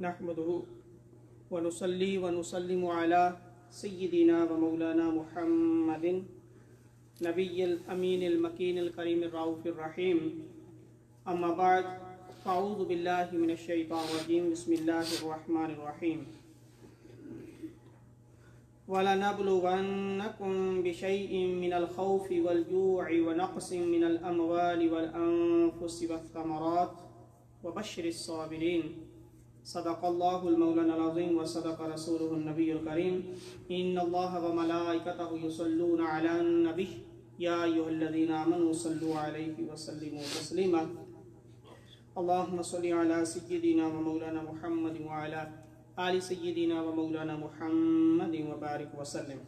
नहमदुहु व नुसल्ली व नुसल्लिमु अला सय्यिदिना व मौलाना मुहम्मदिन नबिय्यिल अमीनिल मकीनिल करीमिर रऊफिर रहीम। अम्मा बाद फ़अऊज़ु बिल्लाहि मिनश शैतानिर रजीम। बिस्मिल्लाहिर रहमानिर रहीम। वलनब्लुवन्नकुम बिशैइन मिनल खौफि वल जू'i व नक़्सिन मिनल अमवालि वल अनफुसि वस्समरात व बश्शिरिस साबिरीन। सदक़ल्लाहुल मौलाना अज़ीम व सदक़ रसूलुहुन नबियुल करीम। इन्नल्लाहा व मलाइकतहु युसल्लूना अलन नबी या अय्युहल्लज़ीना आमनू सल्लु अलैहि व सल्लिमू तस्लीमा। अल्लाहुम्मा सल्लि अला सय्यिदिना व मौलाना मुहम्मद व अला आलि सय्यिदिना व मौलाना मुहम्मद व बारिक व सल्लिम।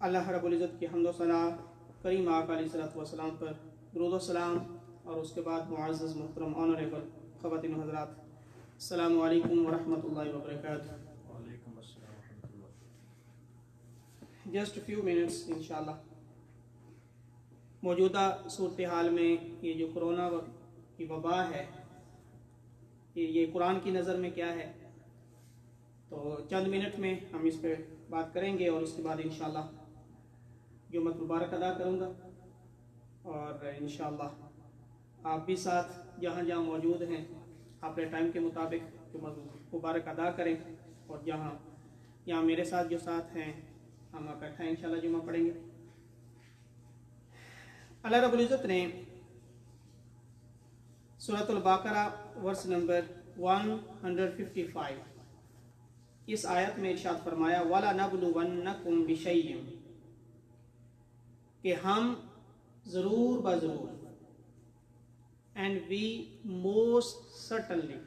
अल्लाह रब्बुल इज़्ज़त की हम्द व सना करीम आका अलैहिस्सलातु व सलाम पर दुरूद व सलाम और उसके बाद मुअज़्ज़ज़ मुहतरम ऑनरेबल ख़वातीन व हज़रात, अस्सलामु अलैकुम व रहमतुल्लाहि व बरकातुहू। जस्ट फ्यू मिनट्स इंशाअल्लाह। मौजूदा सूरत हाल में ये जो कोरोना की वबा है, ये कुरान की नज़र में क्या है, तो चंद मिनट में हम इस पर बात करेंगे और उसके बाद इंशाअल्लाह जुम्मत मुबारक अदा करूँगा और इंशाअल्लाह आप भी साथ जहाँ जहाँ मौजूद हैं अपने टाइम के मुताबिक जुम्मत मुबारक अदा करें और यहाँ मेरे साथ जो साथ हैं हम इकट्ठा इंशाअल्लाह जुम्मा पढ़ेंगे। अल्लाह रब्बुल इज़्ज़त ने सूरतुल बकरा वर्स नंबर 155 इस आयत में इरशाद फरमाया वला नब्लुवन्नकुम बिशैइन, कि हम ज़रूर बज़रूर एंड वी मोस्ट सर्टनली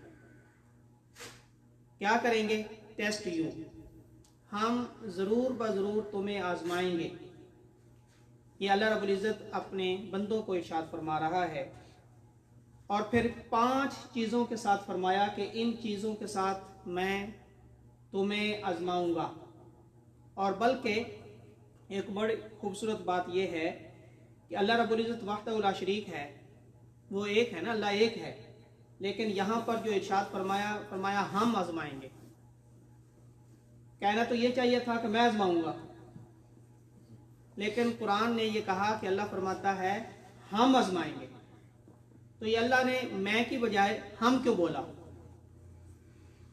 क्या करेंगे, टेस्ट यू, हम ज़रूर बज़रूर तुम्हें आजमाएंगे। ये अल्लाह रब्बुल इज़्ज़त अपने बंदों को इरशाद फरमा रहा है और फिर 5 चीज़ों के साथ फरमाया कि इन चीज़ों के साथ मैं तुम्हें आजमाऊंगा। और बल्कि एक बड़ी खूबसूरत बात यह है कि अल्लाह रब्बुल इज़्ज़त वहदहु ला शरीक है, वो एक है ना, अल्लाह एक है, लेकिन यहाँ पर जो इरशाद फरमाया हम आजमाएंगे। कहना तो ये चाहिए था कि मैं आजमाऊंगा, लेकिन कुरान ने ये कहा कि अल्लाह फरमाता है हम आजमाएंगे। तो ये अल्लाह ने मैं की बजाय हम क्यों बोला,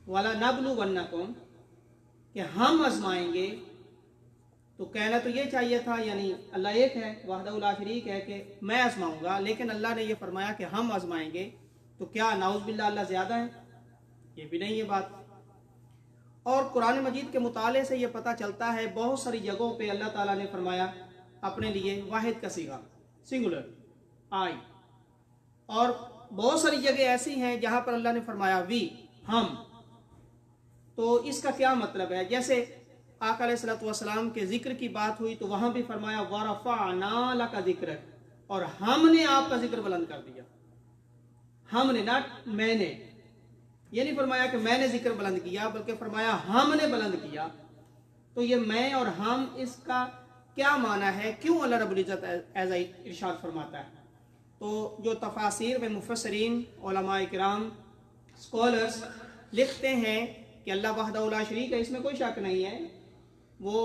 वाला नब्लुवन्नकुम, कि हम आजमाएंगे। तो कहना तो ये चाहिए था, यानी अल्लाह एक है, वहदहु ला शरीक है, कि मैं आजमाऊंगा, लेकिन अल्लाह ने ये फरमाया कि हम आजमाएंगे। तो क्या नाउज़ बिल्लाह अल्लाह ज़्यादा है? ये भी नहीं है बात। और कुरान मजीद के मुताले से ये पता चलता है बहुत सारी जगहों पे अल्लाह ताला ने फरमाया अपने लिए वाहिद का सीगा, सिंगुलर आई, और बहुत सारी जगह ऐसी हैं जहां पर अल्लाह ने फरमाया वी, हम। तो इसका क्या मतलब है? जैसे आका अलैहिस्सलातु वस्सलाम के जिक्र की बात हुई तो वहां भी फरमाया वरफ़अना लका ज़िक्रक, और हमने आपका जिक्र बुलंद कर दिया। हमने, ना मैंने, ये नहीं फरमाया कि मैंने जिक्र बुलंद किया, बल्कि फरमाया हमने बुलंद किया। तो ये मैं और हम, इसका क्या माना है, क्यों अल्लाह रब्बुल इज़्ज़त ऐसा इरशाद फरमाता है? तो जो तफासिर में मुफस्सिरीन उलमाए किराम स्कॉलर्स लिखते हैं कि अल्लाह वहदहु ला शरीक है, इसमें कोई शक नहीं है। वो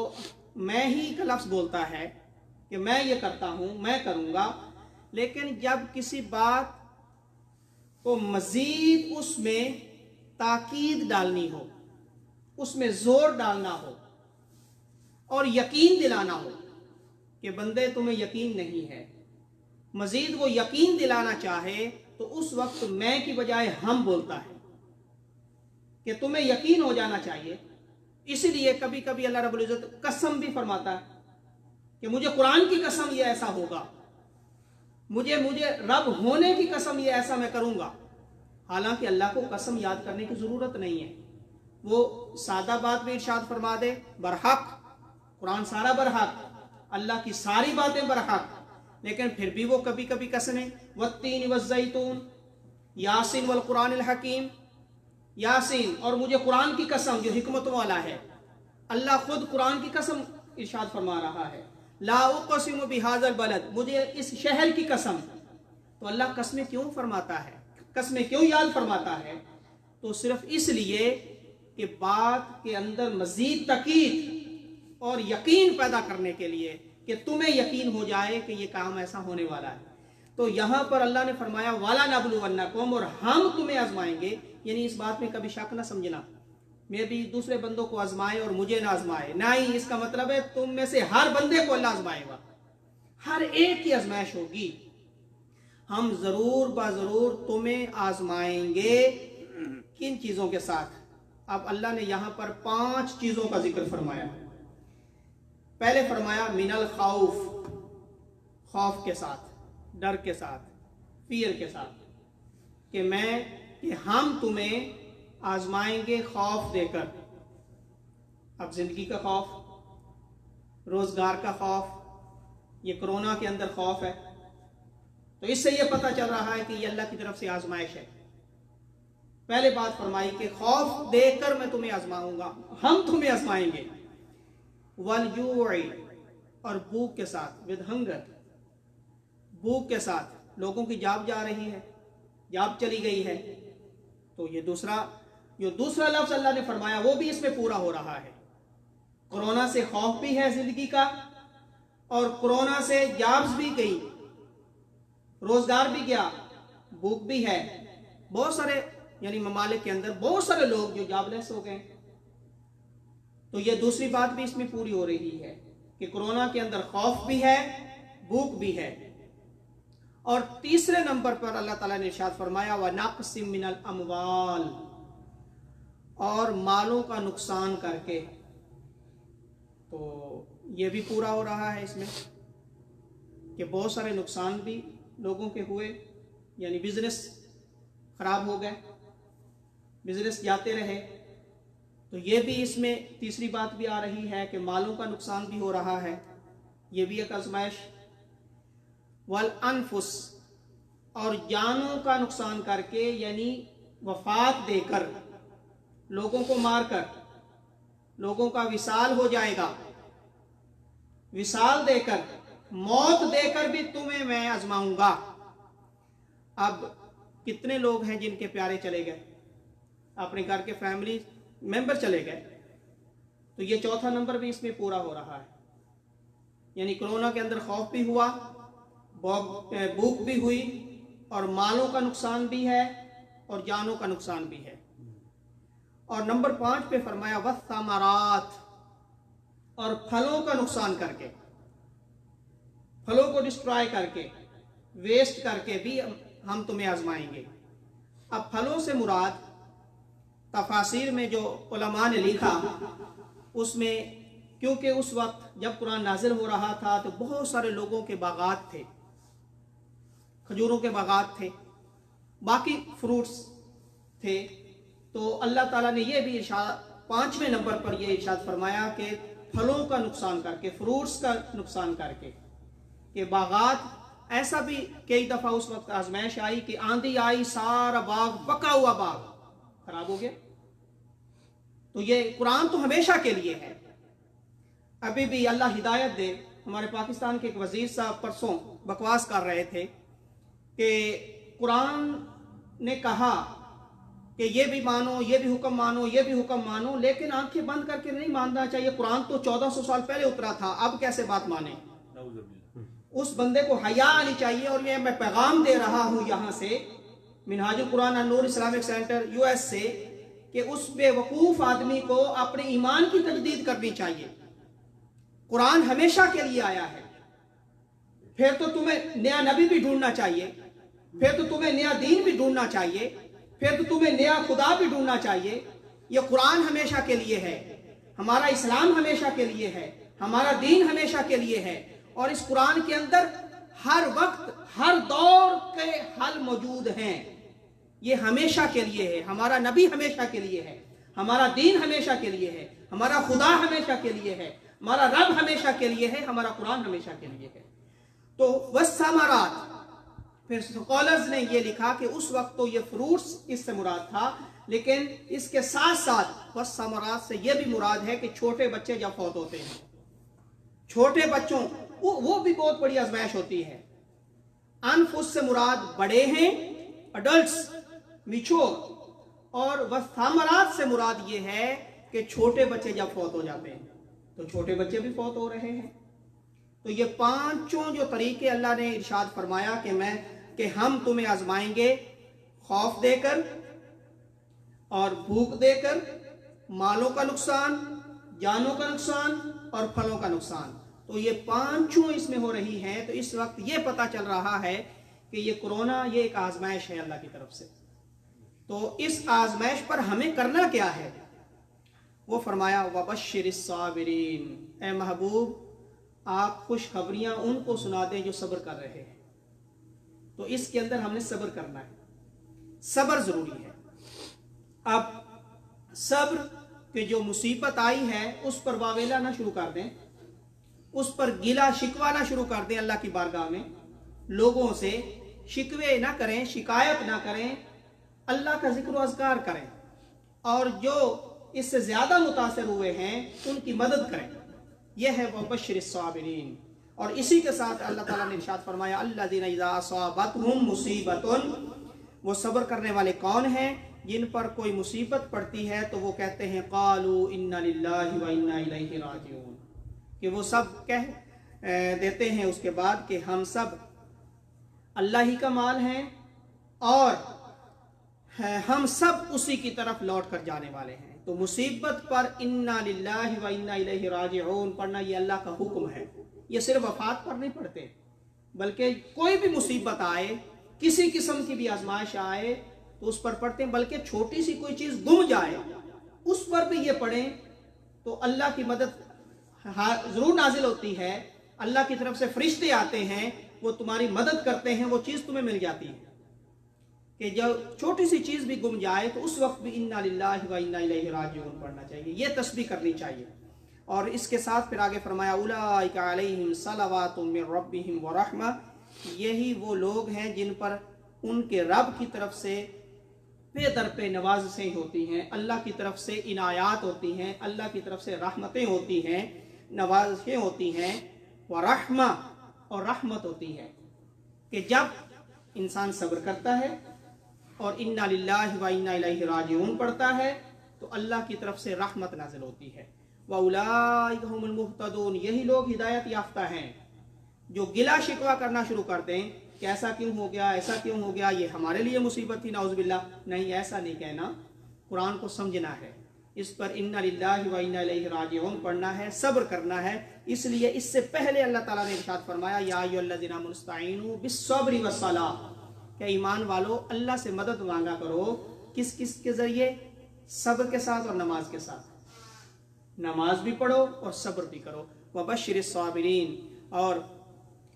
मैं ही का लफ्ज़ बोलता है कि मैं ये करता हूँ, मैं करूँगा, लेकिन जब किसी बात को मज़ीद उसमें ताकीद डालनी हो, उसमें ज़ोर डालना हो और यकीन दिलाना हो कि बंदे तुम्हें यकीन नहीं है, मज़ीद वो यकीन दिलाना चाहे, तो उस वक्त मैं की बजाय हम बोलता है कि तुम्हें यकीन हो जाना चाहिए। इसीलिए कभी कभी अल्लाह रब्बुल इज़्ज़त कसम भी फरमाता है कि मुझे कुरान की कसम ये ऐसा होगा, मुझे रब होने की कसम ये ऐसा मैं करूँगा। हालांकि अल्लाह को कसम याद करने की ज़रूरत नहीं है, वो सादा बात में इरशाद फरमा दे बरहक, कुरान सारा बरहक, अल्लाह की सारी बातें बरहक, लेकिन फिर भी वो कभी कभी कसमें वत्तीन वज़्ज़ैतून, यासीन वल कुरानिल हकीम, यासीन और मुझे कुरान की कसम जो हिकमत वाला है। अल्लाह खुद कुरान की कसम इरशाद फरमा रहा है, ला उक़सिमु बिहाज़ल बलद, मुझे इस शहर की कसम। तो अल्लाह कसमें क्यों फरमाता है? قسمیں کیوں یاد فرماتا ہے؟ تو صرف اس لیے کہ بات کے اندر مزید تاکید اور یقین پیدا کرنے کے لیے کہ تمہیں یقین ہو جائے کہ یہ کام ایسا ہونے والا ہے. تو یہاں پر اللہ نے فرمایا والا نبلونکم، اور ہم تمہیں آزمائیں گے. یعنی اس بات میں کبھی شک نہ سمجھنا میں بھی دوسرے بندوں کو آزمائے اور مجھے نہ آزمائے، نہ ہی اس کا مطلب ہے تم میں سے ہر بندے کو اللہ آزمائے گا. ہر ایک کی آزمائش ہوگی. ہم ضرور ضرور تمہیں آزمائیں گے. کن چیزوں کے ساتھ؟ اب اللہ نے یہاں پر 5 چیزوں کا ذکر فرمایا. پہلے فرمایا من الخوف، خوف کے ساتھ، ڈر کے ساتھ، فیئر کے ساتھ، کہ ہم تمہیں آزمائیں گے خوف دے کر. اب زندگی کا خوف، روزگار کا خوف، یہ کرونا کے اندر خوف ہے. تو اس سے یہ پتہ چل رہا ہے کہ یہ اللہ کی طرف سے آزمائش ہے. پہلے بات فرمائی کہ خوف دے کر میں تمہیں آزماؤں گا، ہم تمہیں آزمائیں گے. والجوع، اور بھوک کے ساتھ، ود ہنگر، بھوک کے ساتھ. لوگوں کی جاب جا رہی ہے، جاب چلی گئی ہے. تو یہ دوسرا لفظ اللہ نے فرمایا وہ بھی اس میں پورا ہو رہا ہے. کرونا سے خوف بھی ہے زندگی کا، اور کرونا سے جابز بھی گئی، روزگار بھی گیا، بھوک بھی ہے. بہت سارے یعنی ممالک کے اندر بہت سارے لوگ جو جاب لیس ہو گئے. تو یہ دوسری بات بھی اس میں پوری ہو رہی ہے کہ کرونا کے اندر خوف بھی ہے، بھوک بھی ہے. اور تیسرے نمبر پر اللہ تعالیٰ نے ارشاد فرمایا وَنَقْصٍ مِّنَ الْأَمْوَالِ، اور مالوں کا نقصان کر کے. تو یہ بھی پورا ہو رہا ہے اس میں کہ بہت سارے نقصان بھی لوگوں کے ہوئے. یعنی بزنس خراب ہو گئے، بزنس جاتے رہے. تو یہ بھی اس میں تیسری بات بھی آ رہی ہے کہ مالوں کا نقصان بھی ہو رہا ہے. یہ بھی ایک آزمائش. والانفس، اور جانوں کا نقصان کر کے، یعنی وفات دے کر، لوگوں کو مار کر. لوگوں کا وصال ہو جائے گا، وصال دے کر، موت دے کر بھی تمہیں میں آزماؤں گا. اب کتنے لوگ ہیں جن کے پیارے چلے گئے، اپنے گھر کے فیملی ممبر چلے گئے. تو یہ چوتھا نمبر بھی اس میں پورا ہو رہا ہے. یعنی کرونا کے اندر خوف بھی ہوا، بھوک بھی ہوئی، اور مالوں کا نقصان بھی ہے، اور جانوں کا نقصان بھی ہے. اور نمبر 5 پہ فرمایا والثمرات، اور پھلوں کا نقصان کر کے، پھلوں کو ڈسٹرائے کر کے، ویسٹ کر کے بھی ہم تمہیں آزمائیں گے. اب پھلوں سے مراد تفاسیر میں جو علماء نے لکھا، اس میں کیونکہ اس وقت جب قرآن نازل ہو رہا تھا تو بہت سارے لوگوں کے باغات تھے، کھجوروں کے باغات تھے، باقی فروٹس تھے. تو اللہ تعالیٰ نے یہ بھی ارشاد 5ویں نمبر پر یہ ارشاد فرمایا کہ پھلوں کا نقصان کر کے، فروٹس کا نقصان کر کے، کہ باغات. ایسا بھی کئی دفعہ اس وقت آزمائش آئی کہ آندھی آئی، سارا باغ، پکا ہوا باغ خراب ہو گیا. تو یہ قرآن تو ہمیشہ کے لیے ہے. ابھی بھی اللہ ہدایت دے، ہمارے پاکستان کے ایک وزیر صاحب پرسوں بکواس کر رہے تھے کہ قرآن نے کہا کہ یہ بھی مانو، یہ بھی حکم مانو، یہ بھی حکم مانو، لیکن آنکھیں بند کر کے نہیں ماننا چاہیے. قرآن تو 1400 سال پہلے اترا تھا، اب کیسے بات مانے؟ اس بندے کو حیا آنی چاہیے. اور یہ میں پیغام دے رہا ہوں یہاں سے منہاج القرآن النور اسلامک سینٹر US سے، کہ اس بے وقوف آدمی کو اپنے ایمان کی تجدید کرنی چاہیے. قرآن ہمیشہ کے لیے آیا ہے. پھر تو تمہیں نیا نبی بھی ڈھونڈنا چاہیے، پھر تو تمہیں نیا دین بھی ڈھونڈنا چاہیے، پھر تو تمہیں نیا خدا بھی ڈھونڈنا چاہیے. یہ قرآن ہمیشہ کے لیے ہے، ہمارا اسلام ہمیشہ کے لیے ہے، ہمارا دین ہمیشہ کے لیے ہے. اور اس قرآن کے اندر ہر وقت، ہر دور کے حل موجود ہیں. یہ ہمیشہ کے لیے ہے. ہمارا نبی ہمیشہ کے لیے ہے، ہمارا دین ہمیشہ کے لیے ہے، ہمارا خدا ہمیشہ کے لیے ہے، ہمارا رب ہمیشہ کے لیے ہے، ہمارا قرآن ہمیشہ کے لیے ہے. تو والثمرات، پھر سکولرز نے یہ لکھا کہ اس وقت تو یہ فروٹس اس سے مراد تھا، لیکن اس کے ساتھ ساتھ والثمرات سے یہ بھی مراد ہے کہ چھوٹے بچے جب فوت ہوتے ہیں، چھوٹے بچوں، وہ بھی بہت بڑی آزمائش ہوتی ہے. انفس سے مراد بڑے ہیں، اڈلٹس، मिचोर, और वसामरात से मुराद ये है कि छोटे बच्चे जब फौत हो जाते हैं, तो छोटे बच्चे भी फौत हो रहे हैं। तो ये पांचों जो तरीके अल्लाह ने इरशाद फरमाया कि हम तुम्हें आजमाएंगे, खौफ देकर और भूख देकर, मालों का नुकसान, जानों का नुकसान और फलों का नुकसान। तो ये पांचों इसमें हो रही हैं। तो इस वक्त ये पता चल रहा है कि ये कोरोना ये एक आजमाइश है अल्लाह की तरफ से। तो इस आजमाइश पर हमें करना क्या है? वो फरमाया वबश्शिरिस साबिरीन, ए महबूब आप खुशखबरियां उनको सुना दें जो सब्र कर रहे हैं। तो इसके अंदर हमने सब्र करना है, सब्र जरूरी है। अब सब्र कि जो मुसीबत आई है उस पर वावेला ना शुरू कर दें, उस पर गिला शिकवा ना शुरू कर दें, अल्लाह की बारगाह में लोगों से शिकवे ना करें, शिकायत ना करें, अल्लाह का जिक्र अज़कार करें, और जो इससे ज्यादा मुतासर हुए हैं उनकी मदद करें। यह है वबश्शिरिस साबिरीन। और इसी के साथ अल्लाह ताला ने इरशाद फरमाया अल्लज़ीना इज़ा असाबतहुम मुसीबतुन, वो सब्र करने वाले कौन हैं जिन पर कोई मुसीबत पड़ती है तो वो कहते हैं क़ालू इन्ना लिल्लाहि व इन्ना इलैहि राजिऊन, कि वो सब कह देते हैं उसके बाद कि हम सब अल्लाह ही का माल हैं और हम सब उसी की तरफ लौट कर जाने वाले हैं। तो मुसीबत पर इन्ना लिल्लाहि व इन्ना इलैहि राजिऊन पढ़ना ये अल्लाह का हुक्म है। ये सिर्फ वफात पर नहीं पढ़ते, बल्कि कोई भी मुसीबत आए, किसी किस्म की भी आजमाइश आए तो उस पर पढ़ते हैं। बल्कि छोटी सी कोई चीज गुम जाए उस पर भी ये पढ़ें तो अल्लाह की मदद जरूर नाजिल होती है। अल्लाह की तरफ से फरिश्ते आते हैं, वो तुम्हारी मदद करते हैं, वो चीज तुम्हें मिल जाती है। कि जब छोटी सी चीज भी गुम जाए तो उस वक्त भी इन्ना लिल्लाहि व इन्ना इलैहि राजिऊन पढ़ना चाहिए, ये तस्बीह करनी चाहिए। और इसके साथ फिर आगे फरमाया उलाइका अलैहिम सलवातुम मिर रब्बिहिम व रहमा, यही वो लोग हैं जिन पर उनके रब की तरफ से बेदर पे नवाज़ें होती हैं, अल्लाह की तरफ से इनायात होती हैं, अल्लाह की तरफ से रहमतें होती हैं, नवाज़ें होती हैं, व रहमा, और रहमत होती है। कि जब इंसान सब्र करता है और इन्ना लिल्लाहि व इन्ना इलैहि राजिऊन पढ़ता है तो अल्लाह की तरफ से रहमत नाजिल होती है। व उलाइका हुमुल मुहतदून, यही लोग हिदायत याफ्ता हैं। जो गिला शिकवा करना शुरू कर दें कि ऐसा क्यों हो गया, ऐसा क्यों हो गया, ये हमारे लिए मुसीबत थी, नाउज़ुबिल्लाह, नहीं, ऐसा नहीं कहना। कुरान को समझना है, इस पर इन्ना लिल्लाहि व इन्ना इलैहि राजिऊन पढ़ना है, सब्र करना है। इसलिए इससे पहले अल्लाह ताला ने इरशाद फरमाया या अय्युहल्लज़ीना आमनू इस्तईनू बिस्सब्रि वस्सलाह, क्या ईमान वालों अल्लाह से मदद मांगा करो। किस किस के जरिए? सब्र के साथ और नमाज के साथ। नमाज भी पढ़ो और सब्र भी करो। वबश्शिरिस साबिरीन, और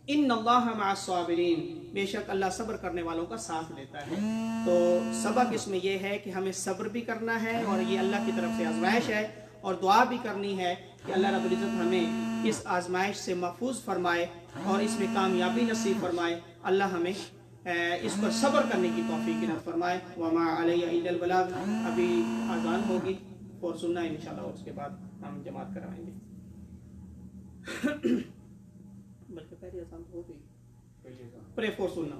इन्नल्लाहा मअस साबिरीन, बेशक अल्लाह सब्र करने वालों का साथ देता है। तो सबक इसमें यह है कि हमें सब्र भी करना है और ये अल्लाह की तरफ से आजमाइश है, और दुआ भी करनी है कि अल्लाह रब्बुल इज़्ज़त हमें इस आजमाइश से महफूज फरमाए और इसमें कामयाबी नसीब फरमाए। अल्लाह हमें इस पर सब्र करने की तौफीक इनायत फरमाए। वमा अलैया इल्लल बलाग। अभी आज़ान होगी और सुनना है इंशाल्लाह, उसके बाद हम जमात कराएंगे। बल्कि पहली आसान हो गई, प्रे फॉर सुनना।